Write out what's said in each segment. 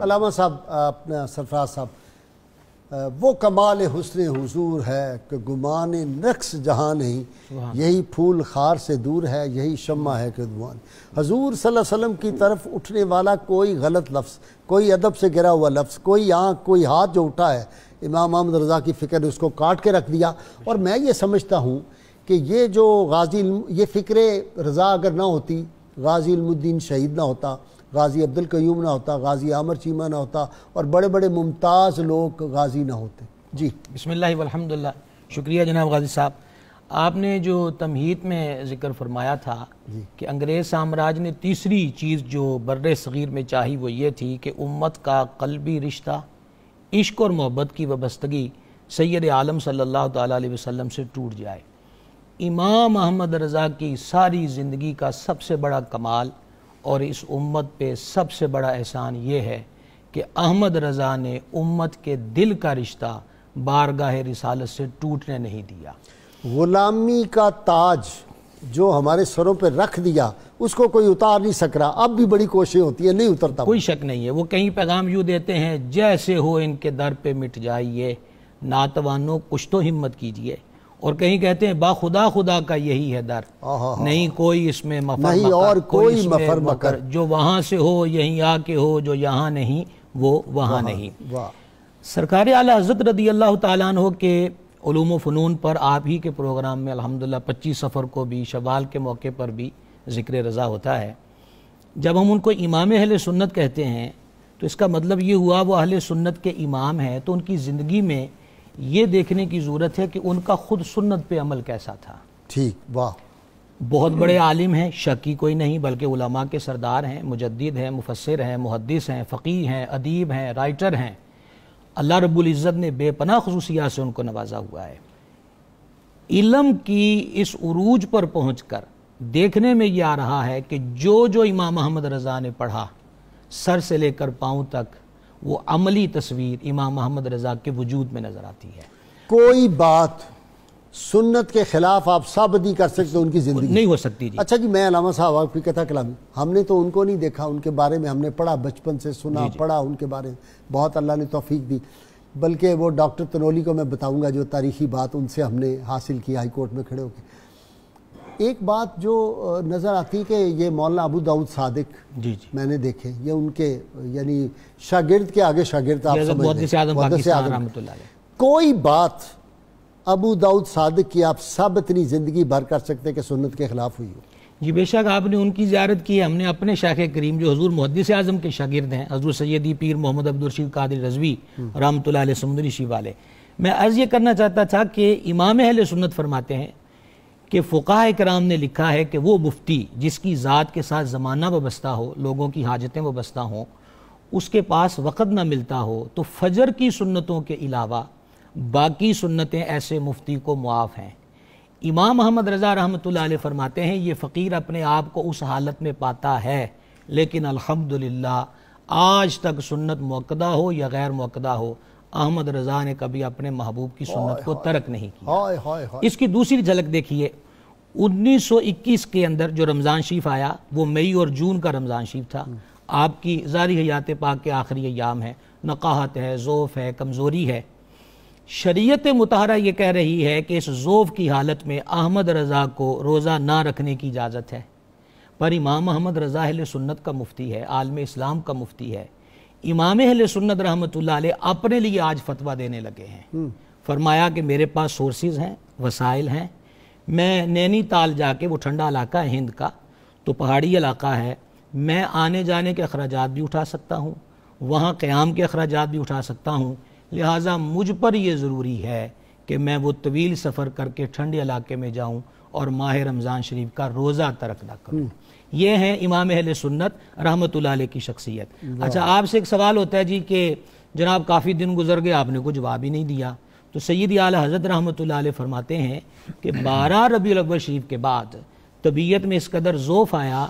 علامہ صاحب اپنا سرفراز صاحب، وہ کمال حسن حضور ہے کہ گمان نقص جہاں نہیں، یہی پھول خار سے دور ہے، یہی شمع ہے کہ دھوان۔ حضور صلی اللہ علیہ وسلم کی طرف اٹھنے والا کوئی غلط لفظ، کوئی ادب سے گرا ہوا لفظ، کوئی آنکھ، کوئی ہاتھ جو اٹھا ہے، امام محمد رضا کی فکر نے اس کو کاٹ کے رکھ دیا۔ اور میں یہ سمجھتا ہوں کہ یہ جو یہ فکر رضا اگر نہ ہوتی، غازی علم الدین شہید نہ ہوتا، غازی عبدالقیوم نہ ہوتا، غازی عامر چیمہ نہ ہوتا، اور بڑے بڑے ممتاز لوگ غازی نہ ہوتے۔ جی بسم اللہ والحمدللہ، شکریہ جناب غازی صاحب۔ آپ نے جو تمہید میں ذکر فرمایا تھا کہ انگریز سامراج نے تیسری چیز جو بر صغیر میں چاہی وہ یہ تھی کہ امت کا قلبی رشتہ، عشق اور محبت کی وابستگی سید عالم صلی اللہ تعالیٰ علیہ وسلم سے ٹوٹ جائے۔ امام احمد رضا کی ساری زندگی کا سب سے بڑا کمال اور اس امت پہ سب سے بڑا احسان یہ ہے کہ احمد رضا نے امت کے دل کا رشتہ بارگاہ رسالت سے ٹوٹنے نہیں دیا۔ غلامی کا تاج جو ہمارے سروں پہ رکھ دیا اس کو کوئی اتار نہیں سک رہا، اب بھی بڑی کوششیں ہوتی ہیں، نہیں اترتا۔ کوئی شک نہیں ہے، وہ کہیں پیغام یوں دیتے ہیں، جیسے ہو ان کے در پہ مٹ جائیے، ناتوانوں کچھ تو ہمت کیجئے، اور کہیں کہتے ہیں با خدا خدا کا یہی ہے در، نہیں کوئی اس میں مفر نہیں اور کوئی مفر مکر، جو وہاں سے ہو یہیں آ کے ہو، جو یہاں نہیں وہ وہاں نہیں۔ سرکار اعلیٰ حضرت رضی اللہ تعالیٰ عنہ کے علوم و فنون پر آپ ہی کے پروگرام میں الحمدللہ 25 سفر کو بھی، شوال کے موقع پر بھی ذکر رضا ہوتا ہے۔ جب ہم ان کو امام اہل سنت کہتے ہیں تو اس کا مطلب یہ ہوا وہ اہل سنت کے امام ہیں، تو ان کی زندگی میں یہ دیکھنے کی ضرورت ہے کہ ان کا خود سنت پہ عمل کیسا تھا۔ ٹھیک، واہ، بہت بڑے عالم ہیں، شک ہی کوئی نہیں، بلکہ علماء کے سردار ہیں، مجدد ہیں، مفسر ہیں، محدث ہیں، فقیہ ہیں، ادیب ہیں، رائٹر ہیں۔ اللہ رب العزت نے بے پناہ خصوصیات سے ان کو نوازا ہوا ہے۔ علم کی اس عروج پر پہنچ کر دیکھنے میں یہ آ رہا ہے کہ جو امام محمد رضا نے پڑھا سر سے لے کر پاؤں تک، وہ عملی تصویر امام محمد رضا کے وجود میں نظر آتی ہے۔ کوئی بات سنت کے خلاف آپ ثابت نہیں کر سکتے ان کی زندگی، نہیں ہو سکتی۔ جی اچھا جی، میں علامہ صاحب آپ کی کتھا کلامی، ہم نے تو ان کو نہیں دیکھا، ان کے بارے میں ہم نے پڑھا، بچپن سے سنا پڑھا ان کے بارے میں، بہت اللہ نے توفیق دی، بلکہ وہ ڈاکٹر تنولی کو میں بتاؤں گا جو تاریخی بات ان سے ہم نے حاصل کی ہائی کورٹ میں کھڑے ہو کے۔ ایک بات جو نظر آتی کہ یہ مولانا ابو داؤد صادق میں نے دیکھے، یہ ان کے یعنی شاگرد کے آگے شاگرد، آپ محدث اعظم پاکستان رحمۃ اللہ علیہ، کوئی بات ابو داؤد صادق کی آپ سب اتنی زندگی بھر کر سکتے کہ سنت کے خلاف ہوئی ہو؟ جی بے شک، آپ نے ان کی زیارت کی ہے، ہم نے اپنے شیخ کریم جو حضور محدث اعظم کے شاگرد ہیں، حضور سیدی پیر محمد عبدالرشید قادری رضوی رحمۃ اللہ علیہ سمندری شی والے، میں عرض یہ کرنا چاہتا تھا کہ امام اہل سنت فرماتے ہیں کہ فقہاء کرام نے لکھا ہے کہ وہ مفتی جس کی ذات کے ساتھ زمانہ وابستہ ہو، لوگوں کی حاجتیں وابستہ ہوں، اس کے پاس وقت نہ ملتا ہو تو فجر کی سنتوں کے علاوہ باقی سنتیں ایسے مفتی کو معاف ہیں۔ امام محمد رضا رحمۃ اللہ علیہ فرماتے ہیں یہ فقیر اپنے آپ کو اس حالت میں پاتا ہے، لیکن الحمدللہ آج تک سنت موقدہ ہو یا غیر موقدہ ہو، احمد رضا نے کبھی اپنے محبوب کی سنت کو ترک نہیں کیا۔ اس کی دوسری جھلک دیکھیے، 1921 کے اندر جو رمضان شریف آیا وہ مئی اور جون کا رمضان شریف تھا، آپ کی ظاہری حیات پاک کے آخری ایام ہے، نقاہت ہے، ضعف ہے، کمزوری ہے۔ شریعت مطہرہ یہ کہہ رہی ہے کہ اس ضعف کی حالت میں احمد رضا کو روزہ نہ رکھنے کی اجازت ہے، پر امام احمد رضا اہل سنت کا مفتی ہے، عالم اسلام کا مفتی ہے۔ امام اہل سنت رحمۃ اللہ علیہ اپنے لیے آج فتویٰ دینے لگے ہیں، فرمایا کہ میرے پاس سورسز ہیں، وسائل ہیں، میں نینی تال جا کے، وہ ٹھنڈا علاقہ ہے ہند کا تو پہاڑی علاقہ ہے، میں آنے جانے کے اخراجات بھی اٹھا سکتا ہوں، وہاں قیام کے اخراجات بھی اٹھا سکتا ہوں، لہٰذا مجھ پر یہ ضروری ہے کہ میں وہ طویل سفر کر کے ٹھنڈے علاقے میں جاؤں اور ماہ رمضان شریف کا روزہ ترک نہ کروں۔ یہ ہیں امام اہل سنت رحمۃ اللہ علیہ کی شخصیت۔ اچھا، آپ سے ایک سوال ہوتا ہے جی کہ جناب کافی دن گزر گئے آپ نے کوئی جواب ہی نہیں دیا، تو سید اعلیٰ حضرت رحمۃ اللہ علیہ فرماتے ہیں کہ 12 ربیع الاول شریف کے بعد طبیعت میں اس قدر ضعف آیا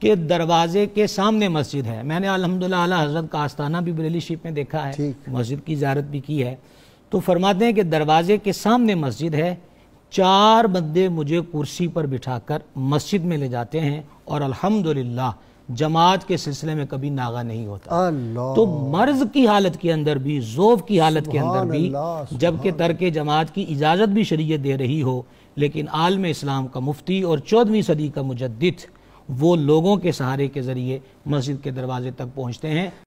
کہ دروازے کے سامنے مسجد ہے، میں نے الحمدللہ اعلیٰ حضرت کا آستانہ بھی بریلی شریف میں دیکھا ہے، مسجد کی زیارت بھی کی ہے، تو فرماتے ہیں کہ دروازے کے سامنے مسجد ہے، 4 بندے مجھے کرسی پر بٹھا کر مسجد میں لے جاتے ہیں اور الحمدللہ جماعت کے سلسلے میں کبھی ناغہ نہیں ہوتا۔ اللہ، تو مرض کی حالت کے اندر بھی، ذوف کی حالت کے اندر بھی، اللہ، جبکہ ترک جماعت کی اجازت بھی شریعت دے رہی ہو، لیکن عالم اسلام کا مفتی اور 14ویں صدی کا مجدد وہ لوگوں کے سہارے کے ذریعے مسجد کے دروازے تک پہنچتے ہیں۔